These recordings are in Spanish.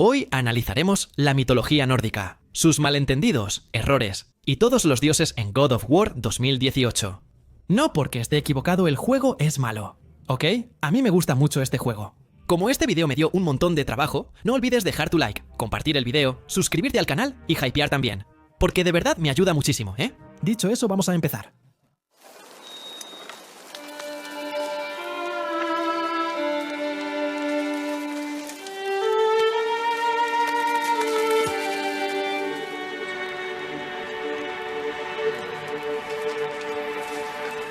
Hoy analizaremos la mitología nórdica, sus malentendidos, errores y todos los dioses en God of War 2018. No porque esté equivocado el juego es malo, ¿ok? A mí me gusta mucho este juego. Como este video me dio un montón de trabajo, no olvides dejar tu like, compartir el video, suscribirte al canal y hypear también, porque de verdad me ayuda muchísimo, ¿eh? Dicho eso, vamos a empezar.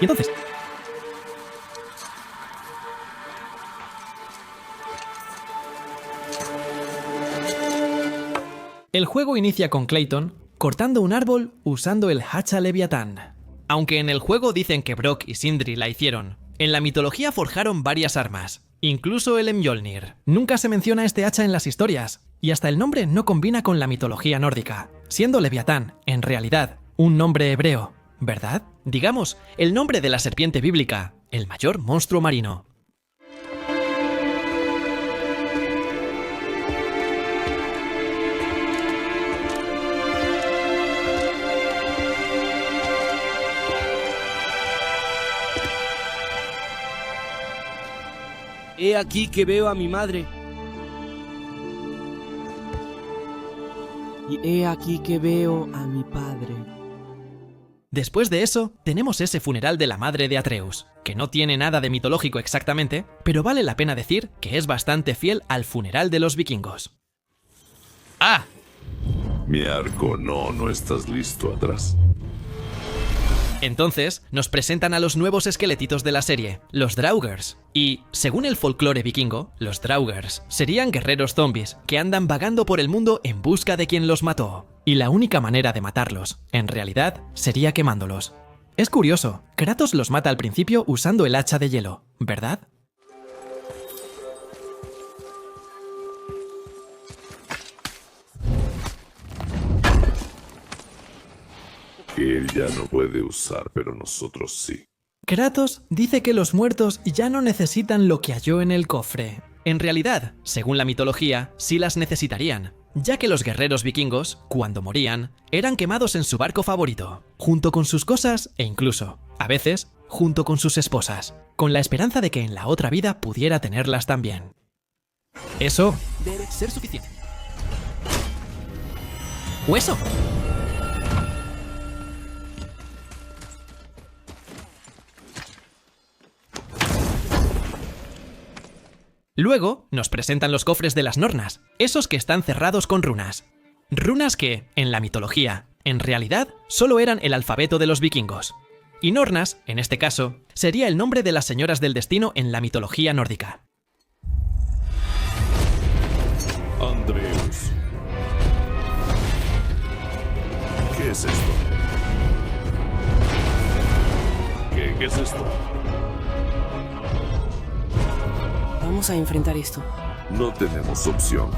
Y entonces, el juego inicia con Clayton cortando un árbol usando el hacha Leviatán. Aunque en el juego dicen que Brok y Sindri la hicieron, en la mitología forjaron varias armas, incluso el Mjolnir. Nunca se menciona este hacha en las historias, y hasta el nombre no combina con la mitología nórdica, siendo Leviatán, en realidad, un nombre hebreo, ¿verdad? Digamos, el nombre de la serpiente bíblica, el mayor monstruo marino. He aquí que veo a mi madre. Y he aquí que veo a mi padre. Después de eso, tenemos ese funeral de la madre de Atreus, que no tiene nada de mitológico exactamente, pero vale la pena decir que es bastante fiel al funeral de los vikingos. ¡Ah! Mi arco, no estás listo atrás. Entonces, nos presentan a los nuevos esqueletitos de la serie, los Draugrs. Y, según el folclore vikingo, los Draugrs serían guerreros zombies que andan vagando por el mundo en busca de quien los mató. Y la única manera de matarlos, en realidad, sería quemándolos. Es curioso, Kratos los mata al principio usando el hacha de hielo, ¿verdad? Que él ya no puede usar, pero nosotros sí. Kratos dice que los muertos ya no necesitan lo que halló en el cofre. En realidad, según la mitología, sí las necesitarían, ya que los guerreros vikingos, cuando morían, eran quemados en su barco favorito, junto con sus cosas e incluso, a veces, junto con sus esposas, con la esperanza de que en la otra vida pudiera tenerlas también. Eso debe ser suficiente. ¿O eso? Luego nos presentan los cofres de las Nornas, esos que están cerrados con runas. Runas que, en la mitología, en realidad solo eran el alfabeto de los vikingos. Y Nornas, en este caso, sería el nombre de las señoras del destino en la mitología nórdica. Atreus. ¿Qué es esto? ¿Qué es esto? Vamos a enfrentar esto. No tenemos opción.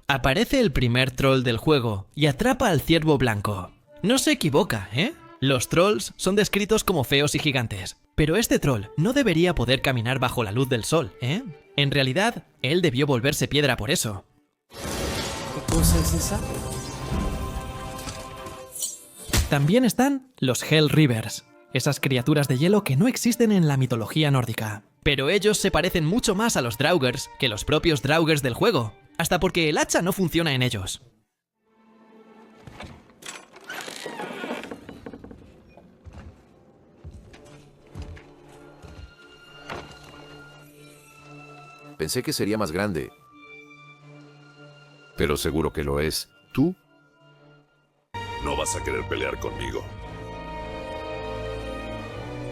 Aparece el primer troll del juego y atrapa al ciervo blanco. No se equivoca, ¿eh? Los trolls son descritos como feos y gigantes, pero este troll no debería poder caminar bajo la luz del sol, ¿eh? En realidad, él debió volverse piedra por eso. ¿Qué cosa es esa? También están los Hell Reavers, esas criaturas de hielo que no existen en la mitología nórdica. Pero ellos se parecen mucho más a los Draugrs que los propios Draugrs del juego, hasta porque el hacha no funciona en ellos. Pensé que sería más grande. Pero seguro que lo es. ¿Tú? No vas a querer pelear conmigo.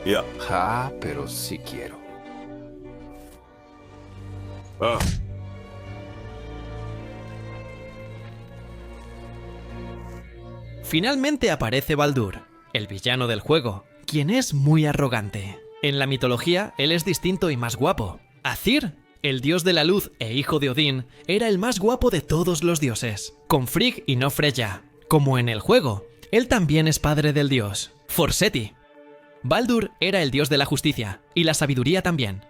Ya. Ja, pero sí quiero. Ah. Finalmente aparece Baldur, el villano del juego, quien es muy arrogante. En la mitología, él es distinto y más guapo. Athir, el dios de la luz e hijo de Odín, era el más guapo de todos los dioses, con Frigg y no Freya. Como en el juego, él también es padre del dios, Forseti. Baldur era el dios de la justicia, y la sabiduría también.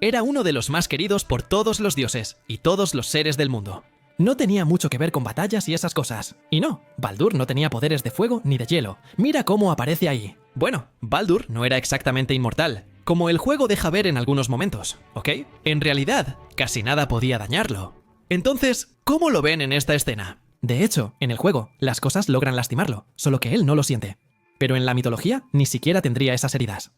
Era uno de los más queridos por todos los dioses y todos los seres del mundo. No tenía mucho que ver con batallas y esas cosas. Y no, Baldur no tenía poderes de fuego ni de hielo. Mira cómo aparece ahí. Bueno, Baldur no era exactamente inmortal, como el juego deja ver en algunos momentos, ¿ok? En realidad, casi nada podía dañarlo. Entonces, ¿cómo lo ven en esta escena? De hecho, en el juego, las cosas logran lastimarlo, solo que él no lo siente. Pero en la mitología, ni siquiera tendría esas heridas.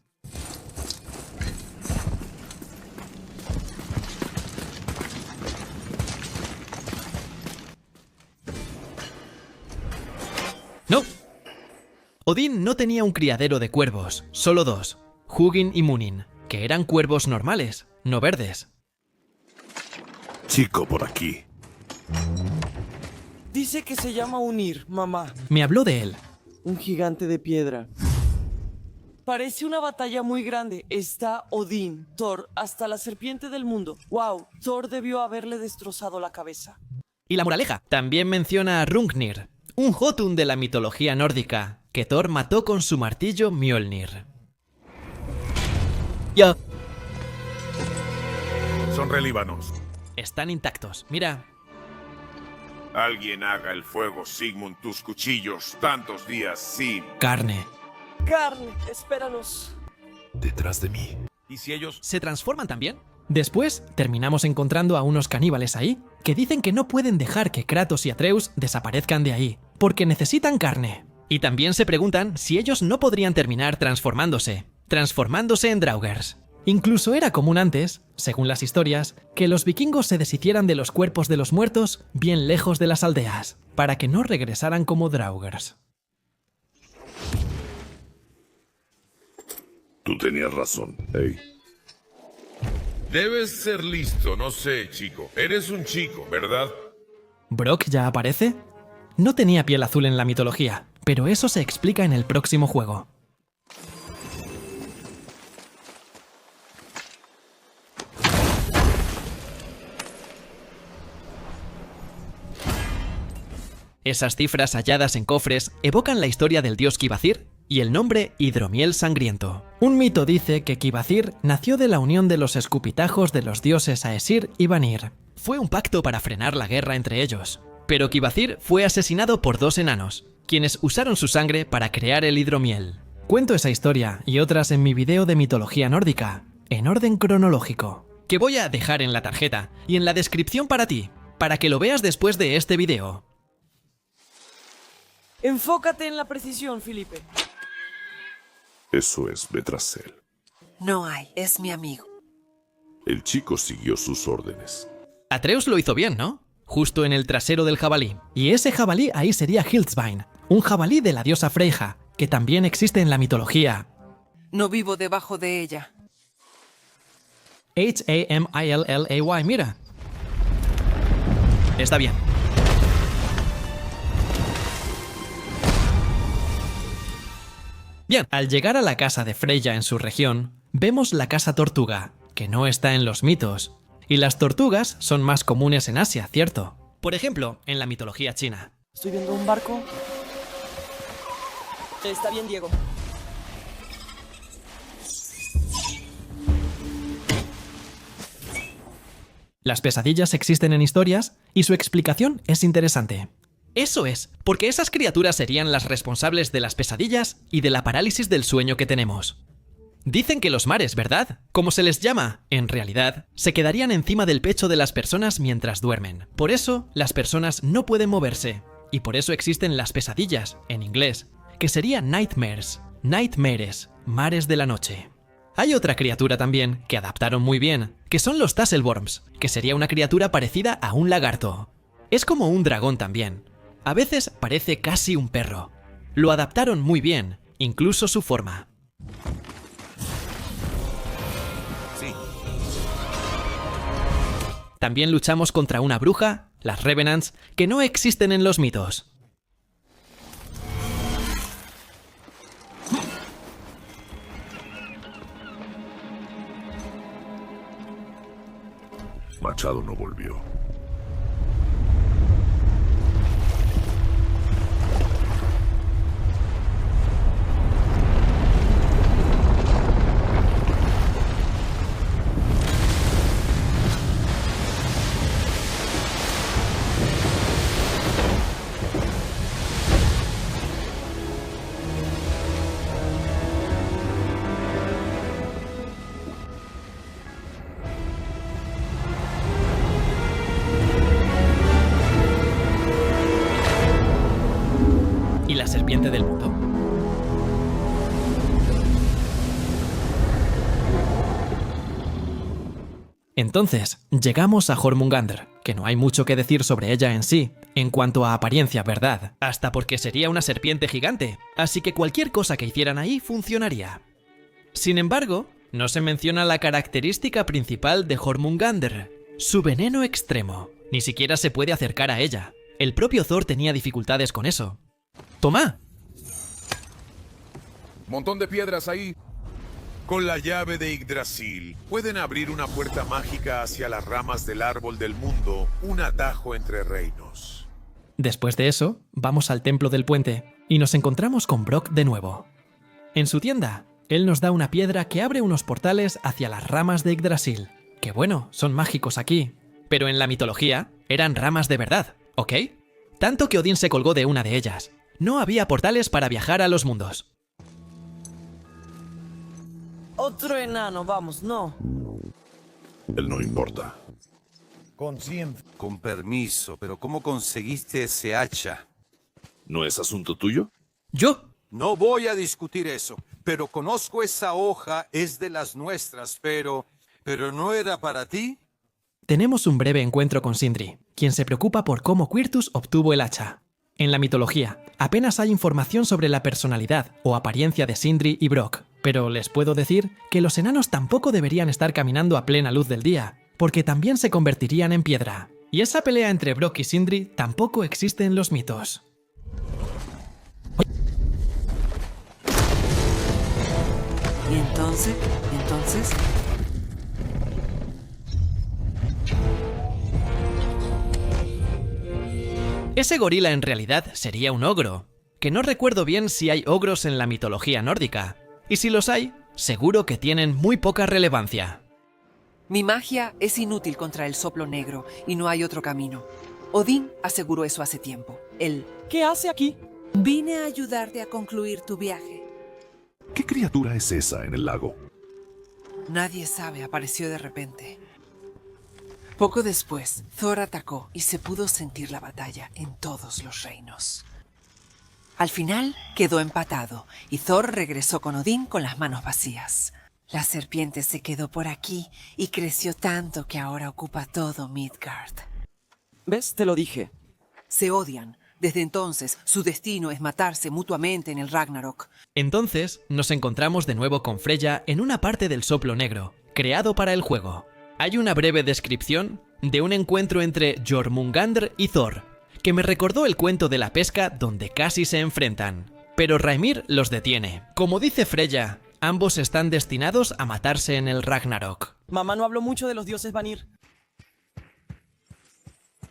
¡No! Odín no tenía un criadero de cuervos, solo dos, Hugin y Munin, que eran cuervos normales, no verdes. Chico por aquí. Dice que se llama Unir, mamá. Me habló de él. Un gigante de piedra. Parece una batalla muy grande. Está Odín, Thor, hasta la serpiente del mundo. ¡Wow! Thor debió haberle destrozado la cabeza. Y la moraleja también menciona a Hrungnir, un Jotun de la mitología nórdica, que Thor mató con su martillo Mjolnir. ¡Ya! Son relíbanos. Están intactos, mira. Alguien haga el fuego, Sigmund, tus cuchillos, tantos días sin. Carne. ¡Carne! ¡Espéranos! Detrás de mí. ¿Y si ellos? ¿Se transforman también? Después, terminamos encontrando a unos caníbales ahí, que dicen que no pueden dejar que Kratos y Atreus desaparezcan de ahí, porque necesitan carne. Y también se preguntan si ellos no podrían terminar transformándose en Draugrs. Incluso era común antes, según las historias, que los vikingos se deshicieran de los cuerpos de los muertos bien lejos de las aldeas, para que no regresaran como Draugrs. Tú tenías razón, hey. Debes ser listo, no sé, chico. Eres un chico, ¿verdad? ¿Brock ya aparece? No tenía piel azul en la mitología, pero eso se explica en el próximo juego. Esas cifras halladas en cofres evocan la historia del dios Kvasir y el nombre Hidromiel Sangriento. Un mito dice que Kvasir nació de la unión de los escupitajos de los dioses Aesir y Vanir. Fue un pacto para frenar la guerra entre ellos. Pero Kvasir fue asesinado por dos enanos, quienes usaron su sangre para crear el hidromiel. Cuento esa historia y otras en mi video de mitología nórdica, en orden cronológico, que voy a dejar en la tarjeta y en la descripción para ti, para que lo veas después de este video. Enfócate en la precisión, Felipe. Eso es, ve tras él. No hay, es mi amigo. El chico siguió sus órdenes. Atreus lo hizo bien, ¿no? Justo en el trasero del jabalí. Y ese jabalí ahí sería Hildsvine, un jabalí de la diosa Freyja, que también existe en la mitología. No vivo debajo de ella. H-A-M-I-L-L-A-Y, mira. Está bien. Bien, al llegar a la casa de Freyja en su región, vemos la casa tortuga, que no está en los mitos. Y las tortugas son más comunes en Asia, ¿cierto? Por ejemplo, en la mitología china. Estoy viendo un barco. Está bien, Diego. Las pesadillas existen en historias y su explicación es interesante. Eso es, porque esas criaturas serían las responsables de las pesadillas y de la parálisis del sueño que tenemos. Dicen que los mares, ¿verdad? Como se les llama, en realidad, se quedarían encima del pecho de las personas mientras duermen. Por eso, las personas no pueden moverse. Y por eso existen las pesadillas, en inglés, que sería nightmares, mares de la noche. Hay otra criatura también, que adaptaron muy bien, que son los Tasselworms, que sería una criatura parecida a un lagarto. Es como un dragón también. A veces parece casi un perro. Lo adaptaron muy bien, incluso su forma. Sí. También luchamos contra una bruja, las Revenants, que no existen en los mitos. Machado no volvió. serpiente del mundo. Entonces, llegamos a Jormungandr, que no hay mucho que decir sobre ella en sí, en cuanto a apariencia, ¿verdad? Hasta porque sería una serpiente gigante, así que cualquier cosa que hicieran ahí funcionaría. Sin embargo, no se menciona la característica principal de Jormungandr, su veneno extremo. Ni siquiera se puede acercar a ella. El propio Thor tenía dificultades con eso. ¡Toma! Montón de piedras ahí. Con la llave de Yggdrasil, pueden abrir una puerta mágica hacia las ramas del árbol del mundo, un atajo entre reinos. Después de eso, vamos al templo del puente y nos encontramos con Brock de nuevo. En su tienda, él nos da una piedra que abre unos portales hacia las ramas de Yggdrasil. Que bueno, son mágicos aquí, pero en la mitología eran ramas de verdad, ¿ok? Tanto que Odín se colgó de una de ellas. No había portales para viajar a los mundos. Otro enano, vamos, no. Él no importa. Con permiso, pero ¿cómo conseguiste ese hacha? ¿No es asunto tuyo? ¿Yo? No voy a discutir eso, pero conozco esa hoja, es de las nuestras, pero ¿no era para ti? Tenemos un breve encuentro con Sindri, quien se preocupa por cómo Quirtus obtuvo el hacha. En la mitología, apenas hay información sobre la personalidad o apariencia de Sindri y Brock, pero les puedo decir que los enanos tampoco deberían estar caminando a plena luz del día, porque también se convertirían en piedra. Y esa pelea entre Brock y Sindri tampoco existe en los mitos. ¿Y entonces? Ese gorila en realidad sería un ogro, que no recuerdo bien si hay ogros en la mitología nórdica, y si los hay, seguro que tienen muy poca relevancia. Mi magia es inútil contra el soplo negro y no hay otro camino. Odín aseguró eso hace tiempo. Él... ¿Qué hace aquí? Vine a ayudarte a concluir tu viaje. ¿Qué criatura es esa en el lago? Nadie sabe, apareció de repente. Poco después, Thor atacó y se pudo sentir la batalla en todos los reinos. Al final, quedó empatado y Thor regresó con Odín con las manos vacías. La serpiente se quedó por aquí y creció tanto que ahora ocupa todo Midgard. ¿Ves? Te lo dije. Se odian. Desde entonces, su destino es matarse mutuamente en el Ragnarok. Entonces, nos encontramos de nuevo con Freya en una parte del soplo negro, creado para el juego. Hay una breve descripción de un encuentro entre Jormungandr y Thor, que me recordó el cuento de la pesca donde casi se enfrentan. Pero Raimir los detiene. Como dice Freya, ambos están destinados a matarse en el Ragnarok. Mamá no habló mucho de los dioses Vanir.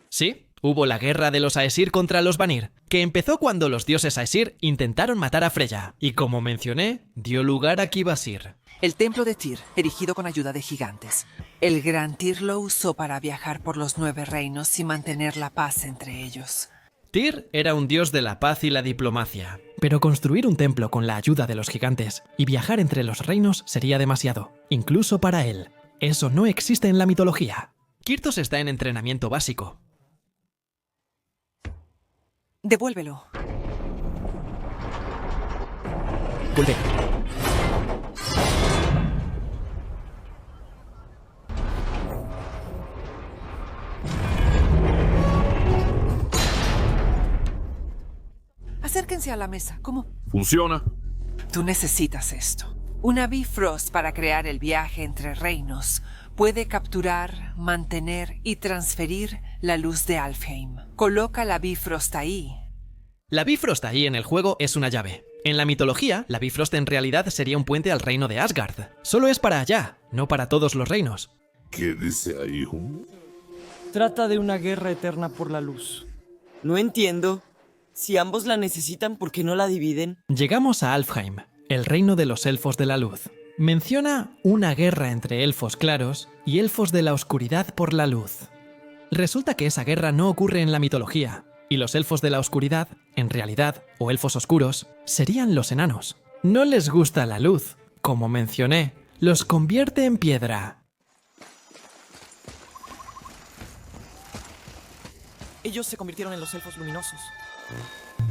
Sí, hubo la guerra de los Aesir contra los Vanir, que empezó cuando los dioses Aesir intentaron matar a Freya, y como mencioné, dio lugar a Kvasir. El templo de Tyr, erigido con ayuda de gigantes. El gran Tyr lo usó para viajar por los 9 reinos y mantener la paz entre ellos. Tyr era un dios de la paz y la diplomacia, pero construir un templo con la ayuda de los gigantes y viajar entre los reinos sería demasiado, incluso para él. Eso no existe en la mitología. Kirtos está en entrenamiento básico. Devuélvelo. Vuelve. Acérquense a la mesa. ¿Cómo? ¿Funciona? Tú necesitas esto. Una Bifrost para crear el viaje entre reinos. Puede capturar, mantener y transferir la luz de Alfheim. Coloca la Bifrost ahí. La Bifrost ahí en el juego es una llave. En la mitología, la Bifrost en realidad sería un puente al reino de Asgard. Solo es para allá, no para todos los reinos. ¿Qué dice ahí? Trata de una guerra eterna por la luz. No entiendo. Si ambos la necesitan, ¿por qué no la dividen? Llegamos a Alfheim, el reino de los elfos de la luz. Menciona una guerra entre elfos claros y elfos de la oscuridad por la luz. Resulta que esa guerra no ocurre en la mitología, y los elfos de la oscuridad, en realidad, o elfos oscuros, serían los enanos. No les gusta la luz, como mencioné, los convierte en piedra. Ellos se convirtieron en los elfos luminosos.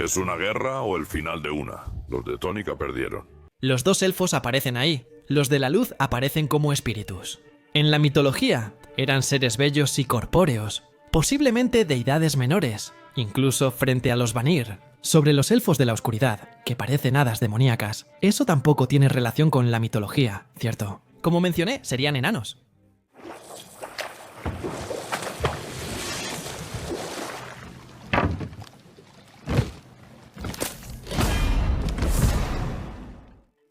¿Es una guerra o el final de una? Los de Tónica perdieron. Los dos elfos aparecen ahí, los de la luz aparecen como espíritus. En la mitología, eran seres bellos y corpóreos, posiblemente deidades menores, incluso frente a los Vanir. Sobre los elfos de la oscuridad, que parecen hadas demoníacas, eso tampoco tiene relación con la mitología, ¿cierto? Como mencioné, serían enanos.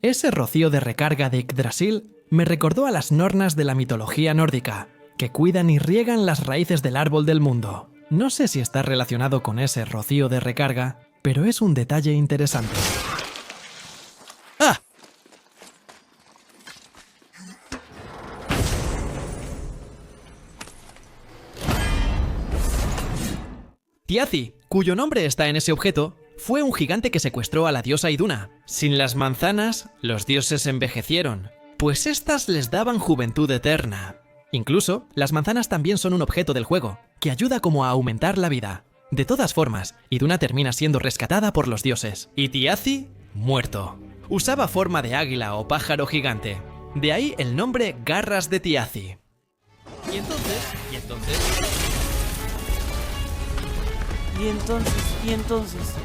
Ese rocío de recarga de Yggdrasil me recordó a las nornas de la mitología nórdica, que cuidan y riegan las raíces del árbol del mundo. No sé si está relacionado con ese rocío de recarga, pero es un detalle interesante. ¡Ah! Tiazi, cuyo nombre está en ese objeto, fue un gigante que secuestró a la diosa Iduna. Sin las manzanas, los dioses envejecieron, pues estas les daban juventud eterna. Incluso, las manzanas también son un objeto del juego, que ayuda como a aumentar la vida. De todas formas, Iduna termina siendo rescatada por los dioses, y Tiazi, muerto. Usaba forma de águila o pájaro gigante. De ahí el nombre Garras de Tiazi. Y entonces...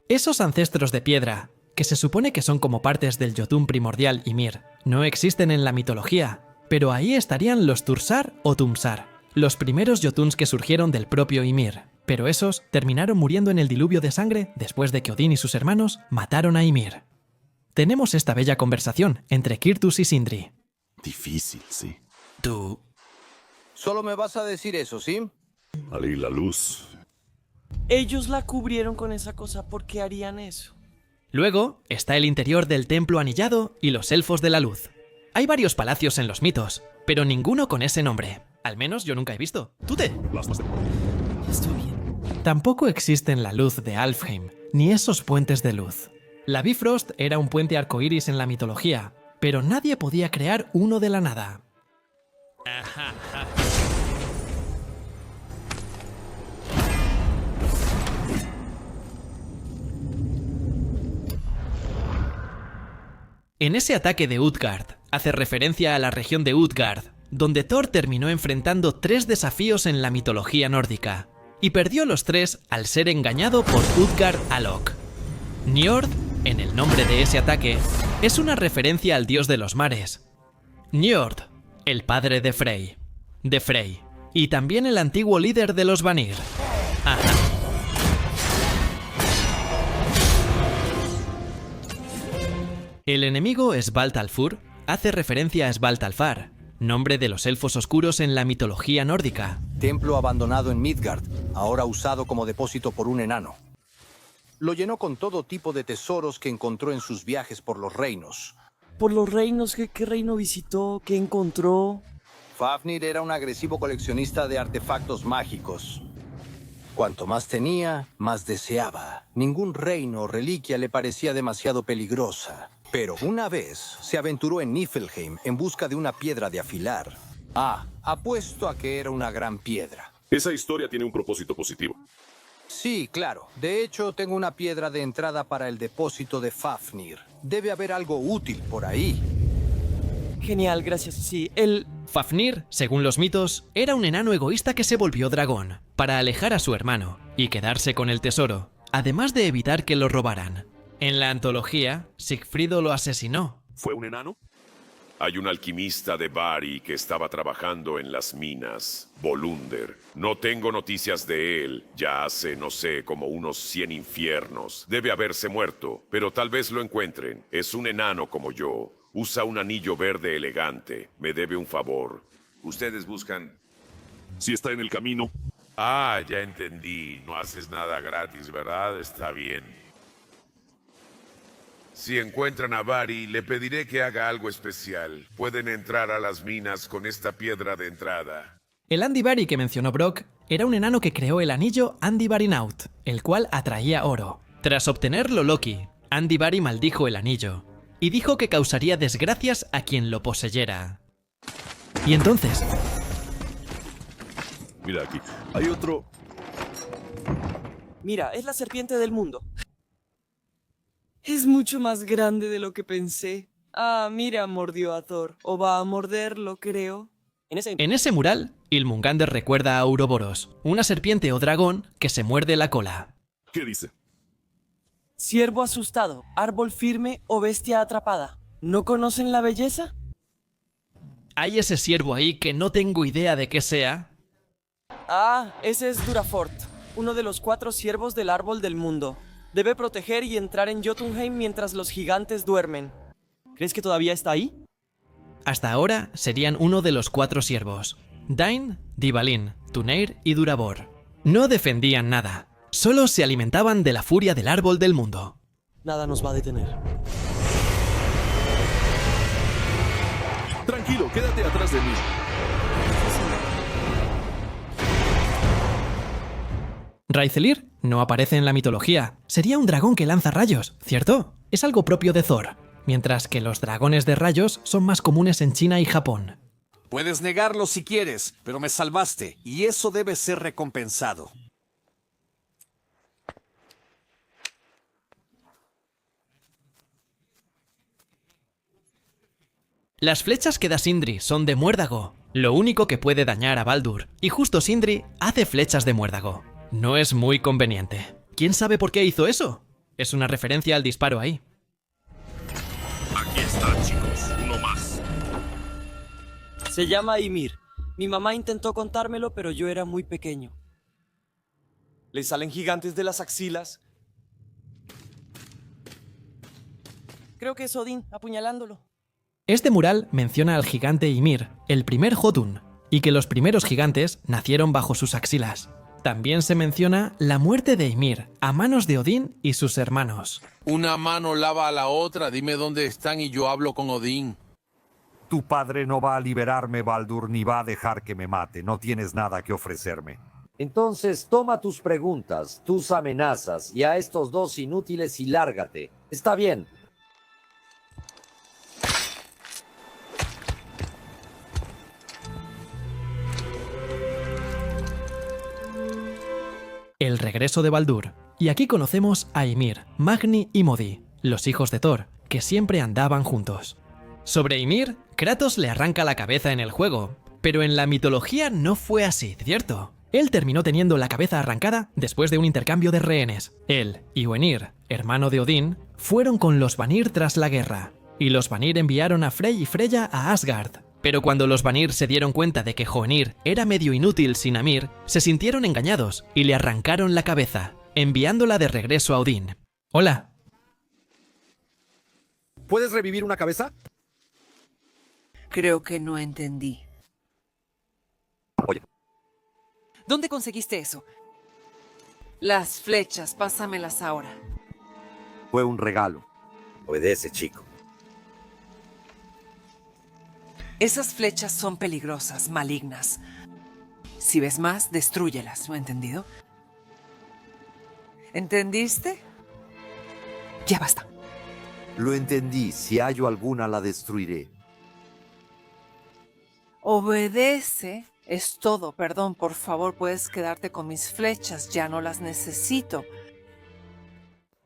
Esos ancestros de piedra, que se supone que son como partes del Jotun primordial Ymir, no existen en la mitología, pero ahí estarían los Thursar o Tumsar, los primeros Jotuns que surgieron del propio Ymir, pero esos terminaron muriendo en el diluvio de sangre después de que Odín y sus hermanos mataron a Ymir. Tenemos esta bella conversación entre Kirtus y Sindri. Difícil, sí. Tú... Solo me vas a decir eso, ¿sí? Ali la luz. Ellos la cubrieron con esa cosa, ¿por qué harían eso? Luego está el interior del templo anillado y los elfos de la luz. Hay varios palacios en los mitos, pero ninguno con ese nombre. Al menos yo nunca he visto. ¡Tute! Estoy bien. Tampoco existen la luz de Alfheim, ni esos puentes de luz. La Bifrost era un puente arcoíris en la mitología, pero nadie podía crear uno de la nada. En ese ataque de Utgard, hace referencia a la región de Utgard, donde Thor terminó enfrentando 3 desafíos en la mitología nórdica, y perdió los 3 al ser engañado por Utgard Alok. Njord, en el nombre de ese ataque, es una referencia al dios de los mares. Njord, el padre de Frey, y también el antiguo líder de los Vanir. Ajá. El enemigo Svaltalfur hace referencia a Svaltalfar, nombre de los elfos oscuros en la mitología nórdica. Templo abandonado en Midgard, ahora usado como depósito por un enano. Lo llenó con todo tipo de tesoros que encontró en sus viajes por los reinos. Por los reinos, ¿qué reino visitó? ¿Qué encontró? Fafnir era un agresivo coleccionista de artefactos mágicos. Cuanto más tenía, más deseaba. Ningún reino o reliquia le parecía demasiado peligrosa. Pero una vez se aventuró en Niflheim en busca de una piedra de afilar. Apuesto a que era una gran piedra. Esa historia tiene un propósito positivo. Sí, claro. De hecho, tengo una piedra de entrada para el depósito de Fafnir. Debe haber algo útil por ahí. Genial, gracias. Sí, Fafnir, según los mitos, era un enano egoísta que se volvió dragón, para alejar a su hermano y quedarse con el tesoro, además de evitar que lo robaran. En la antología, Sigfrido lo asesinó. ¿Fue un enano? Hay un alquimista de Bari que estaba trabajando en las minas, Volunder. No tengo noticias de él, ya hace, no sé, como unos 100 infiernos. Debe haberse muerto, pero tal vez lo encuentren. Es un enano como yo. Usa un anillo verde elegante. Me debe un favor. Ustedes buscan... Si está en el camino. Ah, ya entendí. No haces nada gratis, ¿verdad? Está bien. Si encuentran a Bari, le pediré que haga algo especial. Pueden entrar a las minas con esta piedra de entrada. El Andvari que mencionó Brock era un enano que creó el anillo Andivarinaut, el cual atraía oro. Tras obtenerlo Loki, Andvari maldijo el anillo y dijo que causaría desgracias a quien lo poseyera. Y entonces... Mira aquí, hay otro... Mira, es la serpiente del mundo. Es mucho más grande de lo que pensé. Ah, mira, mordió a Thor. O va a morderlo, creo. En ese mural, Ilmungander recuerda a Ouroboros, una serpiente o dragón que se muerde la cola. ¿Qué dice? Ciervo asustado, árbol firme o bestia atrapada. ¿No conocen la belleza? Hay ese ciervo ahí que no tengo idea de qué sea. Ah, ese es Durafort, uno de los 4 ciervos del árbol del mundo. Debe proteger y entrar en Jotunheim mientras los gigantes duermen. ¿Crees que todavía está ahí? Hasta ahora serían uno de los 4 siervos: Dain, Divalin, Tuneir y Durabor. No defendían nada, solo se alimentaban de la furia del árbol del mundo. Nada nos va a detener. Tranquilo, quédate atrás de mí. RaithelIr no aparece en la mitología. Sería un dragón que lanza rayos, ¿cierto? Es algo propio de Thor, mientras que los dragones de rayos son más comunes en China y Japón. Puedes negarlo si quieres, pero me salvaste, y eso debe ser recompensado. Las flechas que da Sindri son de muérdago, lo único que puede dañar a Baldur, y justo Sindri hace flechas de muérdago. No es muy conveniente. ¿Quién sabe por qué hizo eso? Es una referencia al disparo ahí. Aquí está, chicos, uno más. Se llama Ymir. Mi mamá intentó contármelo, pero yo era muy pequeño. Le salen gigantes de las axilas. Creo que es Odín apuñalándolo. Este mural menciona al gigante Ymir, el primer Jotun, y que los primeros gigantes nacieron bajo sus axilas. También se menciona la muerte de Ymir a manos de Odín y sus hermanos. Una mano lava a la otra, dime dónde están y yo hablo con Odín. Tu padre no va a liberarme, Baldur, ni va a dejar que me mate. No tienes nada que ofrecerme. Entonces toma tus preguntas, tus amenazas y a estos 2 inútiles y lárgate. Está bien. El regreso de Baldur. Y aquí conocemos a Ymir, Magni y Modi, los hijos de Thor, que siempre andaban juntos. Sobre Ymir, Kratos le arranca la cabeza en el juego, pero en la mitología no fue así, ¿cierto? Él terminó teniendo la cabeza arrancada después de un intercambio de rehenes. Él y Hoenir, hermano de Odín, fueron con los Vanir tras la guerra, y los Vanir enviaron a Frey y Freya a Asgard. Pero cuando los Vanir se dieron cuenta de que Hoenir era medio inútil sin Ymir, se sintieron engañados y le arrancaron la cabeza, enviándola de regreso a Odín. Hola. ¿Puedes revivir una cabeza? Creo que no entendí. Oye. ¿Dónde conseguiste eso? Las flechas, pásamelas ahora. Fue un regalo. Obedece, chico. Esas flechas son peligrosas, malignas. Si ves más, destrúyelas, ¿no entendido? ¿Entendiste? Ya basta. Lo entendí. Si hallo alguna, la destruiré. Obedece. Es todo. Perdón, por favor, puedes quedarte con mis flechas. Ya no las necesito.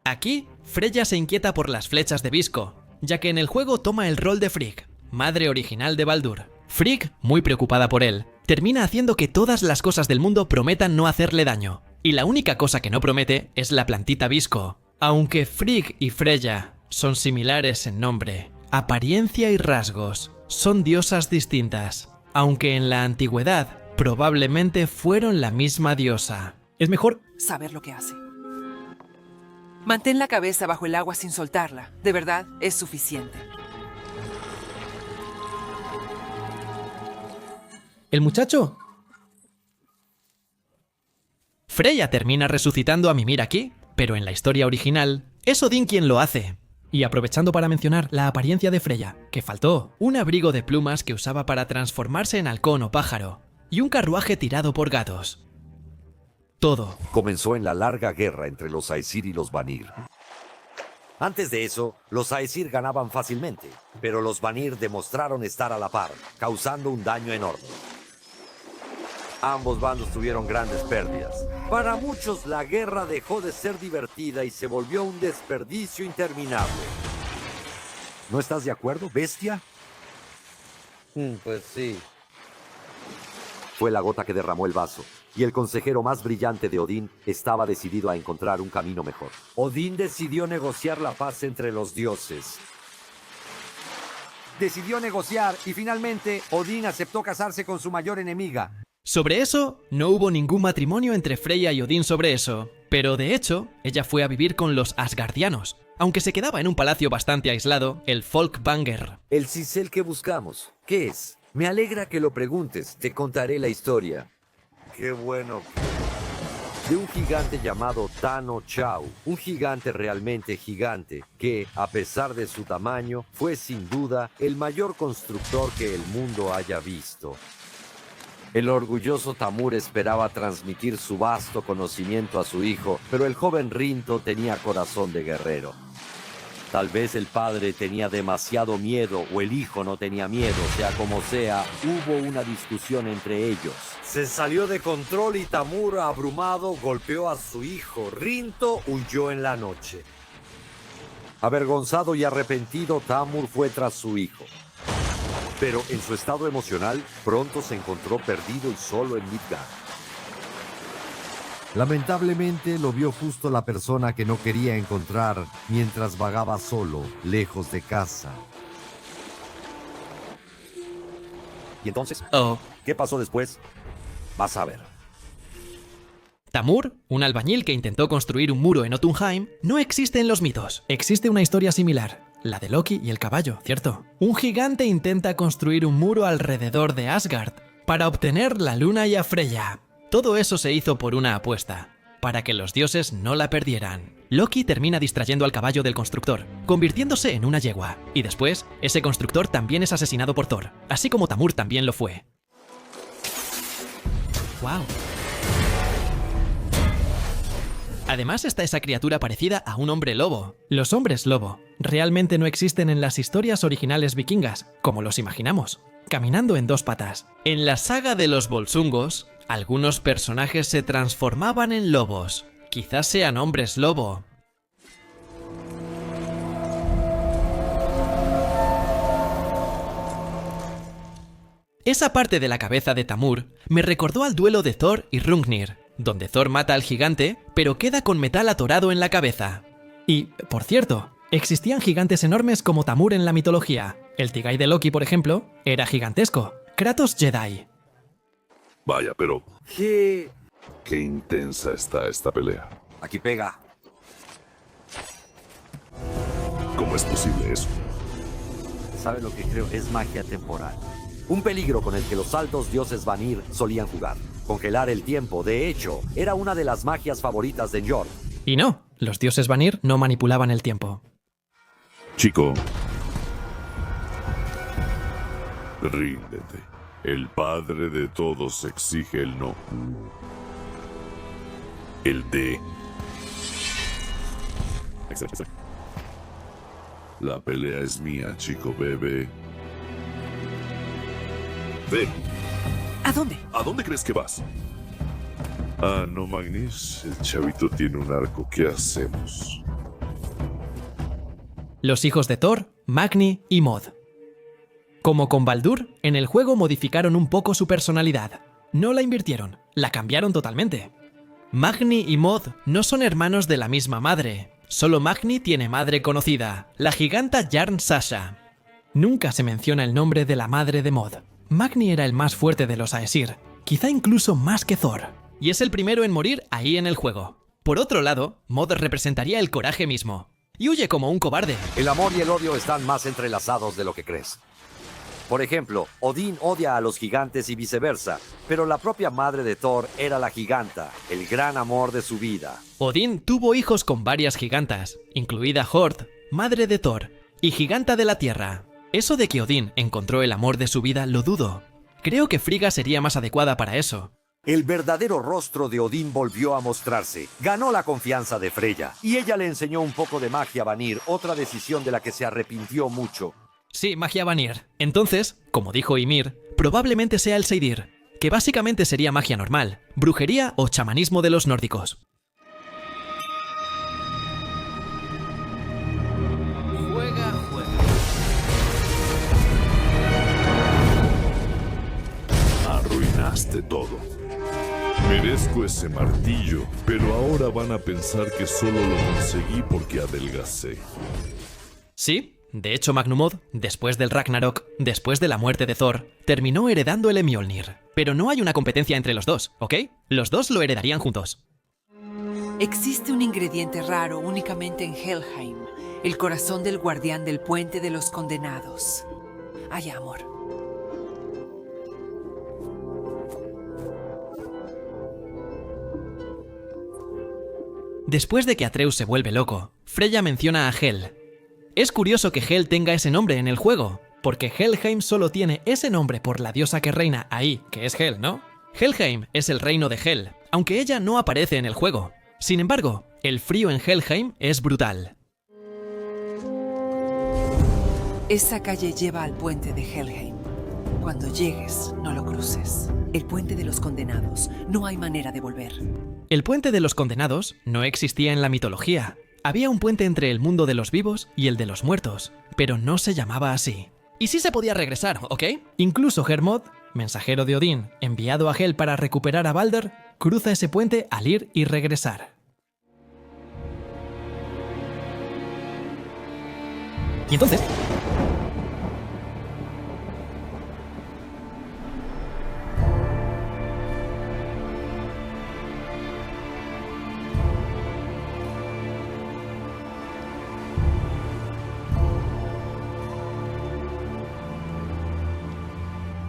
Aquí, Freya se inquieta por las flechas de Visco, ya que en el juego toma el rol de Frigg, madre original de Baldur. Frigg, muy preocupada por él, termina haciendo que todas las cosas del mundo prometan no hacerle daño, y la única cosa que no promete es la plantita Visco. Aunque Frigg y Freya son similares en nombre, apariencia y rasgos, son diosas distintas, aunque en la antigüedad probablemente fueron la misma diosa. Es mejor saber lo que hace. Mantén la cabeza bajo el agua sin soltarla. De verdad, es suficiente. ¿El muchacho? Freya termina resucitando a Mimir aquí, pero en la historia original es Odín quien lo hace. Y aprovechando para mencionar la apariencia de Freya, que faltó un abrigo de plumas que usaba para transformarse en halcón o pájaro, y un carruaje tirado por gatos. Todo comenzó en la larga guerra entre los Aesir y los Vanir. Antes de eso, los Aesir ganaban fácilmente, pero los Vanir demostraron estar a la par, causando un daño enorme. Ambos bandos tuvieron grandes pérdidas. Para muchos, la guerra dejó de ser divertida y se volvió un desperdicio interminable. ¿No estás de acuerdo, bestia? Pues sí. Fue la gota que derramó el vaso, y el consejero más brillante de Odín estaba decidido a encontrar un camino mejor. Odín decidió negociar la paz entre los dioses. Decidió negociar y finalmente Odín aceptó casarse con su mayor enemiga. Sobre eso, no hubo ningún matrimonio entre Freya y Odín sobre eso, pero de hecho, ella fue a vivir con los asgardianos, aunque se quedaba en un palacio bastante aislado, el Folkvanger. El cincel que buscamos, ¿qué es? Me alegra que lo preguntes, te contaré la historia. Qué bueno. De un gigante llamado Tano Chau, un gigante realmente gigante, que, a pesar de su tamaño, fue sin duda el mayor constructor que el mundo haya visto. El orgulloso Tamur esperaba transmitir su vasto conocimiento a su hijo, pero el joven Rinto tenía corazón de guerrero. Tal vez el padre tenía demasiado miedo o el hijo no tenía miedo, sea como sea, hubo una discusión entre ellos. Se salió de control y Tamur, abrumado, golpeó a su hijo. Rinto huyó en la noche. Avergonzado y arrepentido, Tamur fue tras su hijo. Pero en su estado emocional, pronto se encontró perdido y solo en Midgard. Lamentablemente lo vio justo la persona que no quería encontrar mientras vagaba solo, lejos de casa. ¿Y entonces? ¿Qué pasó después? Vas a ver. Tamur, un albañil que intentó construir un muro en Jotunheim, no existe en los mitos. Existe una historia similar. La de Loki y el caballo, ¿cierto? Un gigante intenta construir un muro alrededor de Asgard para obtener la luna y a Freya. Todo eso se hizo por una apuesta, para que los dioses no la perdieran. Loki termina distrayendo al caballo del constructor, convirtiéndose en una yegua, y después, ese constructor también es asesinado por Thor, así como Tamur también lo fue. ¡Wow! Además está esa criatura parecida a un hombre lobo. Los hombres lobo realmente no existen en las historias originales vikingas, como los imaginamos, caminando en dos patas. En la saga de los Volsungos, algunos personajes se transformaban en lobos. Quizás sean hombres lobo. Esa parte de la cabeza de Tamur me recordó al duelo de Thor y Hrungnir, donde Thor mata al gigante, pero queda con metal atorado en la cabeza. Y, por cierto, existían gigantes enormes como Tamur en la mitología. El Tigai de Loki, por ejemplo, era gigantesco. Kratos Jedi. Vaya, pero ¿Qué? qué intensa está esta pelea. Aquí pega. ¿Cómo es posible eso? ¿Sabe lo que creo? Es magia temporal. Un peligro con el que los altos dioses Vanir solían jugar. Congelar el tiempo, de hecho, era una de las magias favoritas de Njord. Y no, los dioses Vanir no manipulaban el tiempo. Chico, ríndete. El padre de todos exige el no. El de. Exacto. La pelea es mía, chico bebé. Ven. ¿A dónde? ¿A dónde crees que vas? Ah, no, Magnus. El chavito tiene un arco. ¿Qué hacemos? Los hijos de Thor, Magni y Mod. Como con Baldur, en el juego modificaron un poco su personalidad. No la invirtieron, la cambiaron totalmente. Magni y Mod no son hermanos de la misma madre. Solo Magni tiene madre conocida, la giganta Jarn Sasha. Nunca se menciona el nombre de la madre de Mod. Magni era el más fuerte de los Aesir, quizá incluso más que Thor, y es el primero en morir ahí en el juego. Por otro lado, Mod representaría el coraje mismo, y huye como un cobarde. El amor y el odio están más entrelazados de lo que crees. Por ejemplo, Odín odia a los gigantes y viceversa, pero la propia madre de Thor era la giganta, el gran amor de su vida. Odín tuvo hijos con varias gigantas, incluida Hord, madre de Thor, y giganta de la tierra. Eso de que Odín encontró el amor de su vida lo dudo. Creo que Frigga sería más adecuada para eso. El verdadero rostro de Odín volvió a mostrarse. Ganó la confianza de Freya, y ella le enseñó un poco de magia a Vanir, otra decisión de la que se arrepintió mucho. Sí, magia Vanir. Entonces, como dijo Ymir, probablemente sea el Seidir. que básicamente sería magia normal, brujería o chamanismo de los nórdicos. Juega. Arruinaste todo. Merezco ese martillo, pero ahora van a pensar que solo lo conseguí porque adelgacé. Sí, de hecho Magnumod, después del Ragnarok, después de la muerte de Thor, terminó heredando el Mjolnir. Pero no hay una competencia entre los dos, ¿ok? Los dos lo heredarían juntos. Existe un ingrediente raro únicamente en Helheim, el corazón del guardián del puente de los condenados. Ay, amor. Después de que Atreus se vuelve loco, Freya menciona a Hel. Es curioso que Hel tenga ese nombre en el juego, porque Helheim solo tiene ese nombre por la diosa que reina ahí, que es Hel, ¿no? Helheim es el reino de Hel, aunque ella no aparece en el juego. Sin embargo, el frío en Helheim es brutal. Esa calle lleva al puente de Helheim. Cuando llegues, no lo cruces. El puente de los condenados. No hay manera de volver. El puente de los condenados no existía en la mitología. Había un puente entre el mundo de los vivos y el de los muertos, pero no se llamaba así. Y sí se podía regresar, ¿ok? Incluso Hermod, mensajero de Odín, enviado a Hel para recuperar a Balder, cruza ese puente al ir y regresar. ¿Y entonces?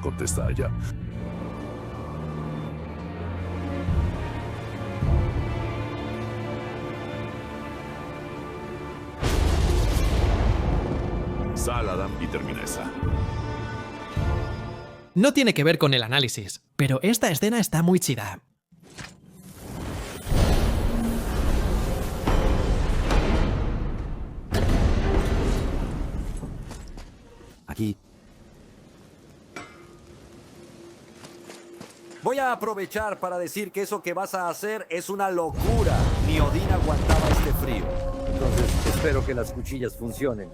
Contesta allá. Sal, Adam, y termina esa. No tiene que ver con el análisis, pero esta escena está muy chida. Aquí. Voy a aprovechar para decir que eso que vas a hacer es una locura. Ni Odín aguantaba este frío. Entonces, espero que las cuchillas funcionen.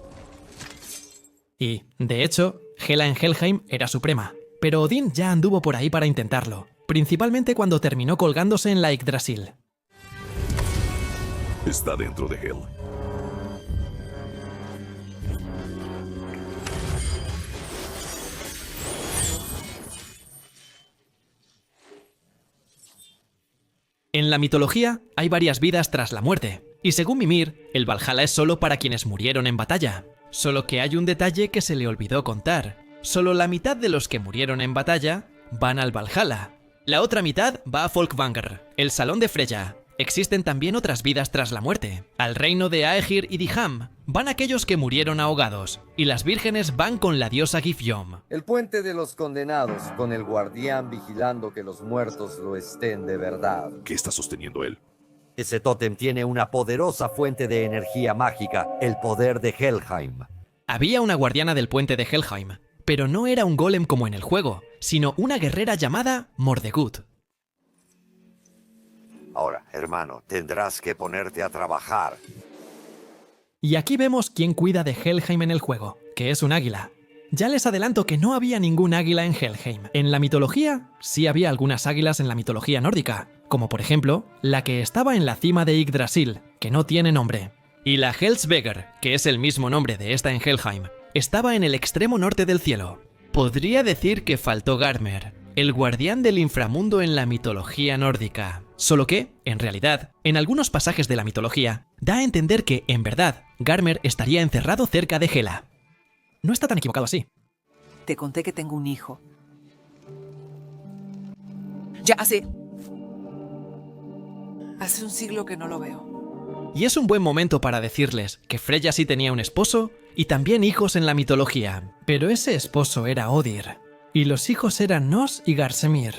Y, de hecho, Hela en Helheim era suprema, pero Odín ya anduvo por ahí para intentarlo, principalmente cuando terminó colgándose en la Yggdrasil. Está dentro de Hel. En la mitología hay varias vidas tras la muerte, y según Mimir, el Valhalla es solo para quienes murieron en batalla. Solo que hay un detalle que se le olvidó contar. Solo la mitad de los que murieron en batalla van al Valhalla. La otra mitad va a Folkvangr, el salón de Freya. Existen también otras vidas tras la muerte. Al reino de Aegir y Diham van aquellos que murieron ahogados, y las vírgenes van con la diosa Gifjom. El puente de los condenados, con el guardián vigilando que los muertos lo estén de verdad. ¿Qué está sosteniendo él? Ese tótem tiene una poderosa fuente de energía mágica, el poder de Helheim. Había una guardiana del puente de Helheim, pero no era un golem como en el juego, sino una guerrera llamada Mordegut. Ahora, hermano, tendrás que ponerte a trabajar. Y aquí vemos quién cuida de Helheim en el juego, que es un águila. Ya les adelanto que no había ningún águila en Helheim. En la mitología, sí había algunas águilas en la mitología nórdica, como por ejemplo, la que estaba en la cima de Yggdrasil, que no tiene nombre. Y la Helsvegar, que es el mismo nombre de esta en Helheim, estaba en el extremo norte del cielo. Podría decir que faltó Garmer, el guardián del inframundo en la mitología nórdica. Solo que, en realidad, en algunos pasajes de la mitología, da a entender que, en verdad, Garmer estaría encerrado cerca de Hela. No está tan equivocado así. Te conté que tengo un hijo. Ya hace un siglo que no lo veo. Y es un buen momento para decirles que Freya sí tenía un esposo y también hijos en la mitología, pero ese esposo era Odir, y los hijos eran Nos y Garsemir.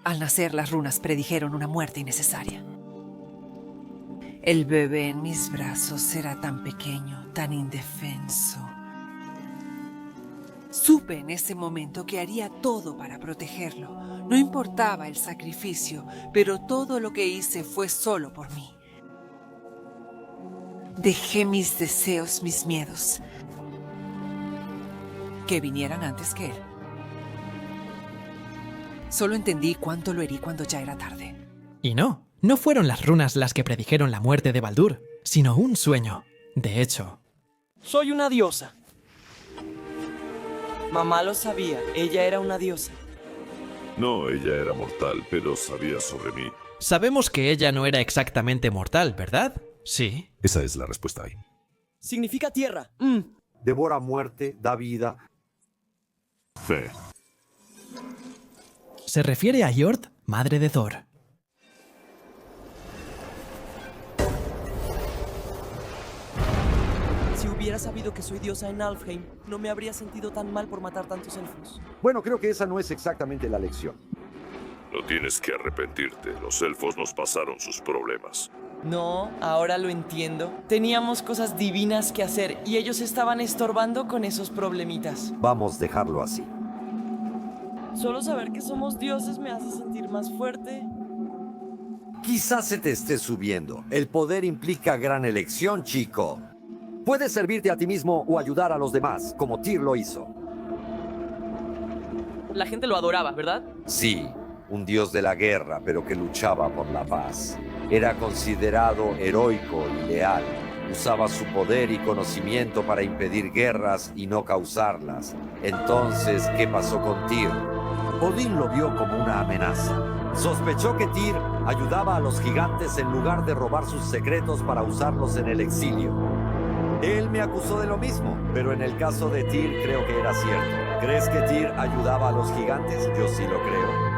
Al nacer, las runas predijeron una muerte innecesaria. El bebé en mis brazos era tan pequeño, tan indefenso. Supe en ese momento que haría todo para protegerlo. No importaba el sacrificio, pero todo lo que hice fue solo por mí. Dejé mis deseos, mis miedos, que vinieran antes que él. Solo entendí cuánto lo herí cuando ya era tarde. Y no fueron las runas las que predijeron la muerte de Baldur, sino un sueño. De hecho, Soy una diosa. Mamá lo sabía, ella era una diosa. No, ella era mortal, pero sabía sobre mí. sabemos que ella no era exactamente mortal, ¿verdad? Sí. Esa es la respuesta ahí. Significa tierra. Devora muerte, da vida. Fe. Se refiere a Jord, madre de Thor. Si hubiera sabido que soy diosa en Alfheim, no me habría sentido tan mal por matar tantos elfos. Bueno, creo que esa no es exactamente la lección. No tienes que arrepentirte. Los elfos nos pasaron sus problemas. No, ahora lo entiendo. Teníamos cosas divinas que hacer y ellos estaban estorbando con esos problemitas. Vamos a dejarlo así. Solo saber que somos dioses me hace sentir más fuerte. Quizás se te esté subiendo. El poder implica gran elección, chico. Puedes servirte a ti mismo o ayudar a los demás, como Tyr lo hizo. La gente lo adoraba, ¿verdad? Sí, un dios de la guerra, pero que luchaba por la paz. Era considerado heroico y leal. Usaba su poder y conocimiento para impedir guerras y no causarlas. Entonces, ¿qué pasó con Tyr? Odín lo vio como una amenaza. Sospechó que Tyr ayudaba a los gigantes en lugar de robar sus secretos para usarlos en el exilio. Él me acusó de lo mismo, pero en el caso de Tyr creo que era cierto. ¿Crees que Tyr ayudaba a los gigantes? Yo sí lo creo.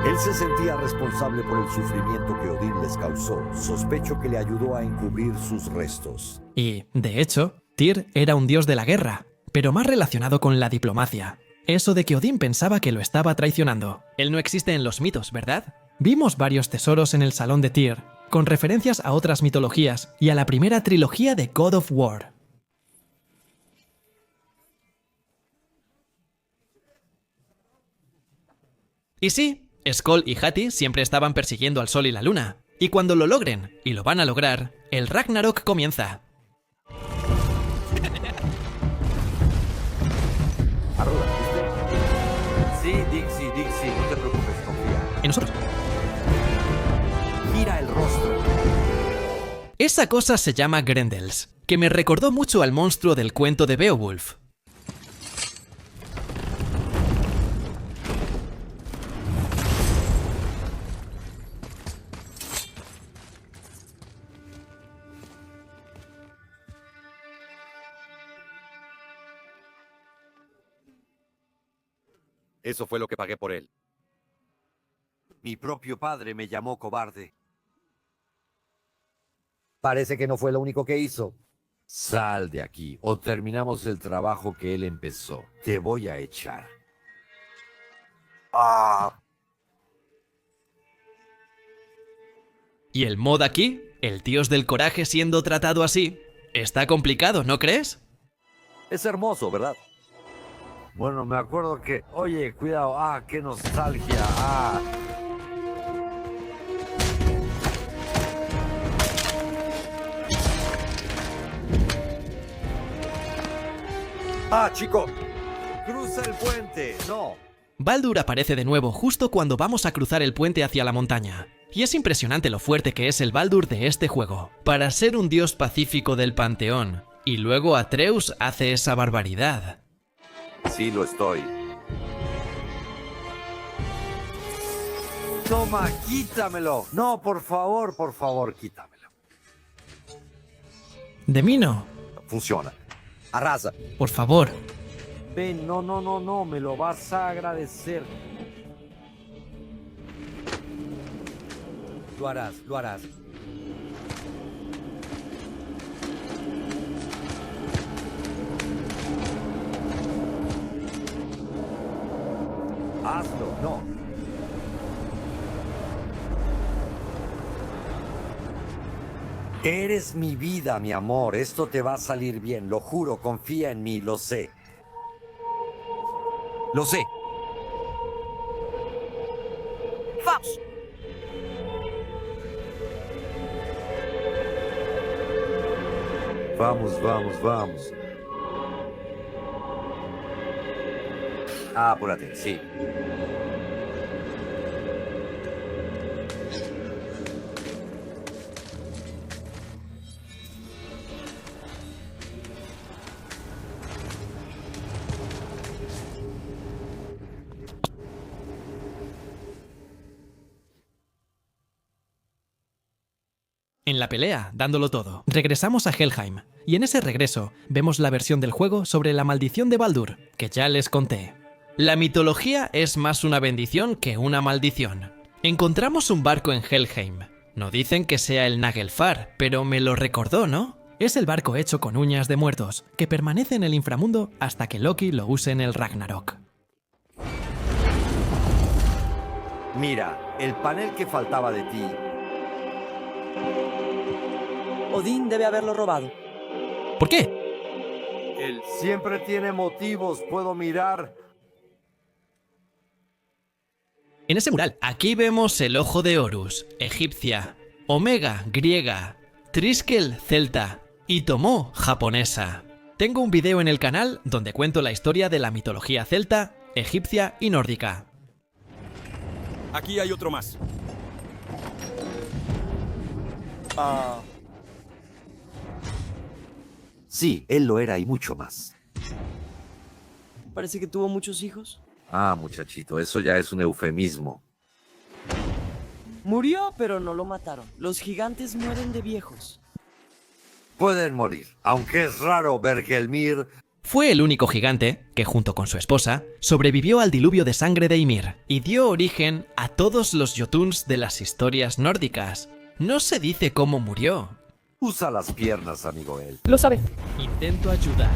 Él se sentía responsable por el sufrimiento que Odín les causó. Sospecho que le ayudó a encubrir sus restos. Y, de hecho, Tyr era un dios de la guerra, pero más relacionado con la diplomacia. Eso de que Odín pensaba que lo estaba traicionando. Él no existe en los mitos, ¿verdad? Vimos varios tesoros en el salón de Tyr, con referencias a otras mitologías y a la primera trilogía de God of War. Y sí, Skoll y Hati siempre estaban persiguiendo al sol y la luna, y cuando lo logren, y lo van a lograr, el Ragnarok comienza. Arruda, ¿viste? Sí, Dixie, no te preocupes, confía. ¿En nosotros? Mira el rostro. Esa cosa se llama Grendels, que me recordó mucho al monstruo del cuento de Beowulf. Eso fue lo que pagué por él. Mi propio padre me llamó cobarde. Parece que no fue lo único que hizo. Sal de aquí o terminamos el trabajo que él empezó. Te voy a echar. ¿Y el mod aquí? ¿El dios del coraje siendo tratado así? Está complicado, ¿no crees? Es hermoso, ¿verdad? Bueno, me acuerdo que... Oye, cuidado. Qué nostalgia. Chico. Cruza el puente. No. Baldur aparece de nuevo justo cuando vamos a cruzar el puente hacia la montaña. Y es impresionante lo fuerte que es el Baldur de este juego, para ser un dios pacífico del panteón. Y luego Atreus hace esa barbaridad. Sí, lo estoy. Toma, quítamelo. No, por favor, quítamelo. De mí no. Funciona. Arrasa. Por favor. Ven, no, me lo vas a agradecer. Lo harás. Hazlo, no. Eres mi vida, mi amor. Esto te va a salir bien, lo juro, confía en mí, lo sé. Lo sé. ¡Vamos! Vamos, vamos, vamos. Apúrate, sí. En la pelea, dándolo todo, regresamos a Helheim, y en ese regreso vemos la versión del juego sobre la maldición de Baldur, que ya les conté. La mitología es más una bendición que una maldición. Encontramos un barco en Helheim. No dicen que sea el Nagelfar, pero me lo recordó, ¿no? Es el barco hecho con uñas de muertos, que permanece en el inframundo hasta que Loki lo use en el Ragnarok. Mira, el panel que faltaba de ti. Odín debe haberlo robado. ¿Por qué? Él siempre tiene motivos, puedo mirar. En ese mural, aquí vemos el ojo de Horus, egipcia, Omega, griega, Triskel, celta, y Tomó, japonesa. Tengo un video en el canal donde cuento la historia de la mitología celta, egipcia y nórdica. Aquí hay otro más. Sí, él lo era y mucho más. Parece que tuvo muchos hijos. Ah, muchachito, eso ya es un eufemismo. Murió, pero no lo mataron. Los gigantes mueren de viejos. Pueden morir, aunque es raro ver que Elmir... Fue el único gigante que, junto con su esposa, sobrevivió al diluvio de sangre de Ymir y dio origen a todos los Jotuns de las historias nórdicas. No se dice cómo murió. Usa las piernas, amigo él. Lo sabe. Intento ayudar.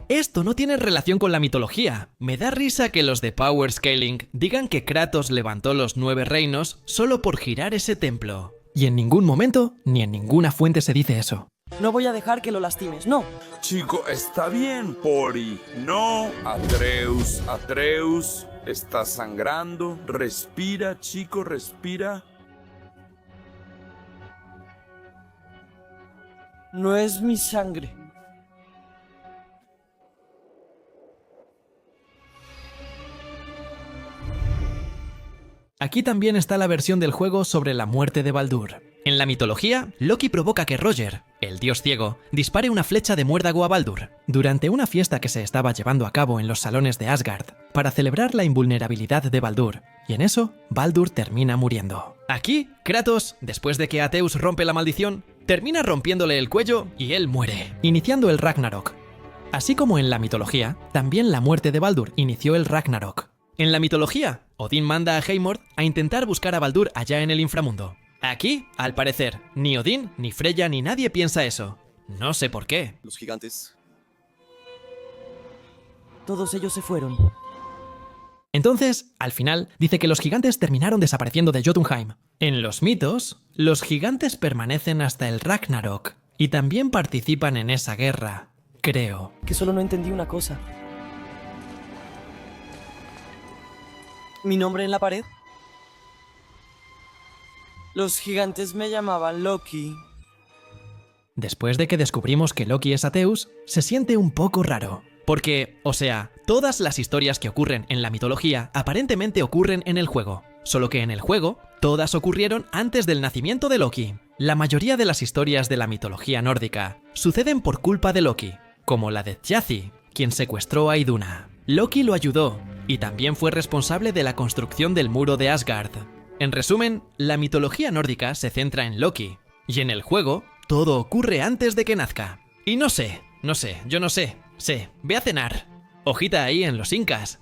Esto no tiene relación con la mitología. Me da risa que los de Power Scaling digan que Kratos levantó los 9 reinos solo por girar ese templo. Y en ningún momento, ni en ninguna fuente se dice eso. No voy a dejar que lo lastimes, no. Chico, está bien, Pori. No, Atreus, Atreus. Está sangrando. Respira, chico, respira. No es mi sangre. Aquí también está la versión del juego sobre la muerte de Baldur. En la mitología, Loki provoca que Roger, el dios ciego, dispare una flecha de muérdago a Baldur, durante una fiesta que se estaba llevando a cabo en los salones de Asgard, para celebrar la invulnerabilidad de Baldur, y en eso, Baldur termina muriendo. Aquí, Kratos, después de que Atreus rompe la maldición, termina rompiéndole el cuello y él muere, iniciando el Ragnarok. Así como en la mitología, también la muerte de Baldur inició el Ragnarok. En la mitología, Odín manda a Heimord a intentar buscar a Baldur allá en el inframundo. Aquí, al parecer, ni Odín, ni Freya, ni nadie piensa eso. No sé por qué. Los gigantes. Todos ellos se fueron. Entonces, al final, dice que los gigantes terminaron desapareciendo de Jotunheim. En los mitos, los gigantes permanecen hasta el Ragnarok y también participan en esa guerra, creo. Que solo no entendí una cosa. ¿Mi nombre en la pared? Los gigantes me llamaban Loki. Después de que descubrimos que Loki es Atreus, se siente un poco raro. Porque, o sea, todas las historias que ocurren en la mitología aparentemente ocurren en el juego. Solo que en el juego, todas ocurrieron antes del nacimiento de Loki. La mayoría de las historias de la mitología nórdica suceden por culpa de Loki, como la de Thjazi, quien secuestró a Iduna. Loki lo ayudó, y también fue responsable de la construcción del muro de Asgard. En resumen, la mitología nórdica se centra en Loki, y en el juego, todo ocurre antes de que nazca. Y no sé, yo no sé. Ve a cenar. Hojita ahí en los incas.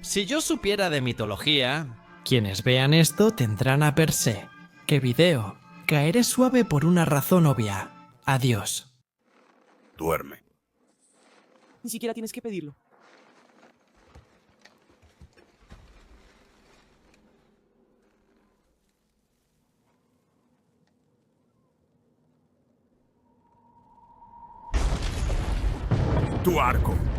Si yo supiera de mitología, quienes vean esto tendrán a per se. ¡Qué video! Caeré suave por una razón obvia. Adiós. Duerme. Ni siquiera tienes que pedirlo. tu arco.